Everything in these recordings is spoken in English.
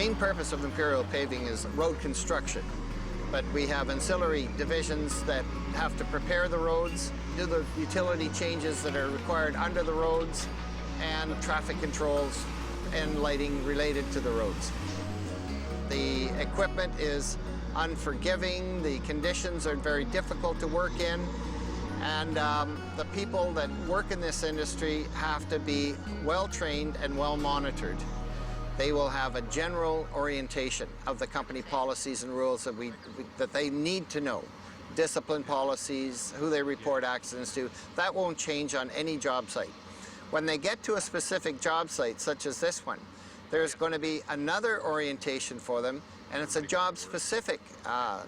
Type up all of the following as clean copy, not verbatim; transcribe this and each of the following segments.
main purpose of Imperial Paving is road construction, but we have ancillary divisions that have to prepare the roads, do the utility changes that are required under the roads, and traffic controls and lighting related to the roads. The equipment is unforgiving, the conditions are very difficult to work in, and the people that work in this industry have to be well trained and well monitored. They will have a general orientation of the company policies and rules that they need to know. Discipline policies, who they report accidents to, that won't change on any job site. When they get to a specific job site, such as this one, there's going to be another orientation for them, and it's a job-specific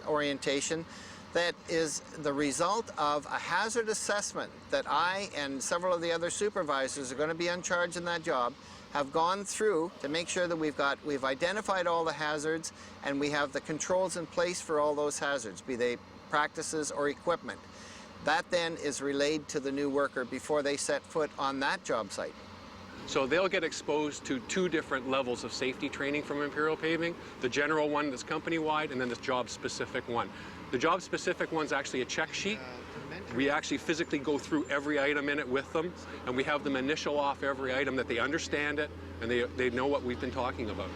orientation that is the result of a hazard assessment that I and several of the other supervisors are going to be in charge in that job have gone through to make sure that we've identified all the hazards and we have the controls in place for all those hazards, be they practices or equipment. That then is relayed to the new worker before they set foot on that job site. So they'll get exposed to two different levels of safety training from Imperial Paving, the general one that's company-wide and then this job-specific one. The job-specific one's actually a check sheet. We actually physically go through every item in it with them, and we have them initial off every item that they understand it and they know what we've been talking about.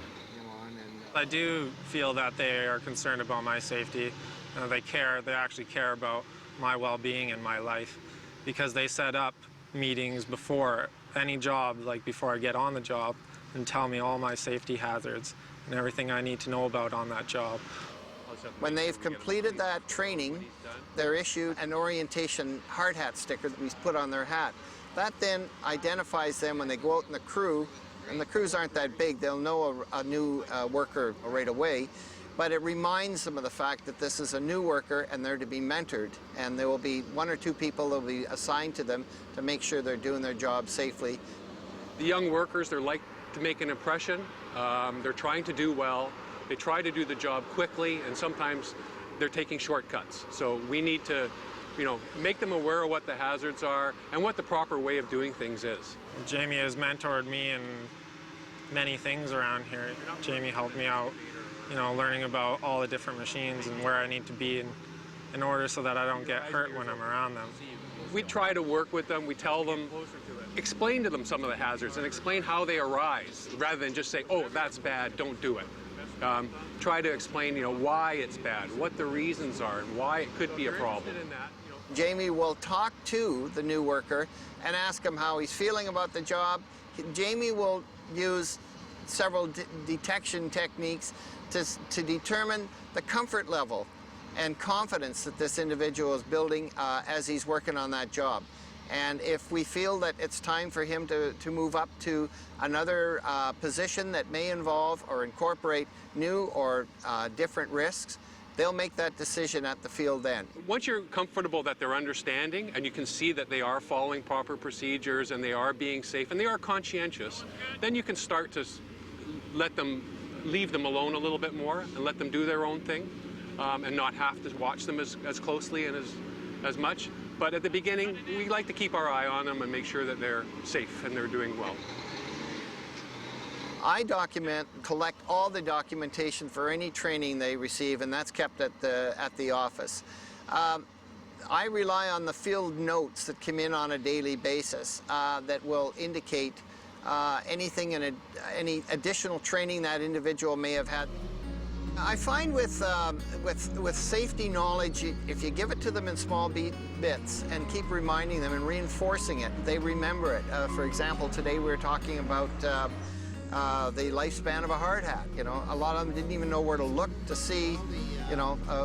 I do feel that they are concerned about my safety. They actually care about my well-being and my life, because they set up meetings before any job, like before I get on the job, and tell me all my safety hazards and everything I need to know about on that job. When they've completed that training, they're issued an orientation hard hat sticker that we put on their hat. That then identifies them when they go out in the crew, and the crews aren't that big, they'll know a new worker right away, but it reminds them of the fact that this is a new worker and they're to be mentored, and there will be one or two people that will be assigned to them to make sure they're doing their job safely. The young workers, they're like to make an impression. They're trying to do well. They try to do the job quickly, and sometimes they're taking shortcuts. So we need to, make them aware of what the hazards are and what the proper way of doing things is. Jamie has mentored me in many things around here. Jamie helped me out, learning about all the different machines and where I need to be in order so that I don't get hurt when I'm around them. We try to work with them. We tell them, explain to them some of the hazards and explain how they arise, rather than just say, oh, that's bad, don't do it. Try to explain, why it's bad, what the reasons are, and why it could be a problem. Jamie will talk to the new worker and ask him how he's feeling about the job. Jamie will use several detection techniques to determine the comfort level and confidence that this individual is building as he's working on that job. And if we feel that it's time for him to move up to another position that may involve or incorporate new or different risks, they'll make that decision at the field then. Once you're comfortable that they're understanding and you can see that they are following proper procedures and they are being safe and they are conscientious, then you can start to leave them alone a little bit more and let them do their own thing and not have to watch them as closely and as much. But at the beginning, we like to keep our eye on them and make sure that they're safe and they're doing well. I collect all the documentation for any training they receive, and that's kept at the office. I rely on the field notes that come in on a daily basis that will indicate anything and any additional training that individual may have had. I find with safety knowledge, if you give it to them in small bits and keep reminding them and reinforcing it, they remember it. For example, today we were talking about the lifespan of a hard hat. A lot of them didn't even know where to look to see,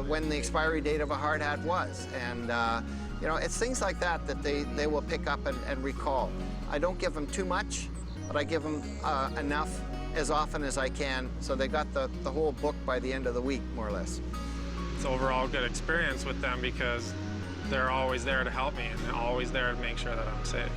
when the expiry date of a hard hat was. And, it's things like that that they will pick up and recall. I don't give them too much, but I give them enough as often as I can, so they got the whole book by the end of the week, more or less. It's overall good experience with them because they're always there to help me and they're always there to make sure that I'm safe.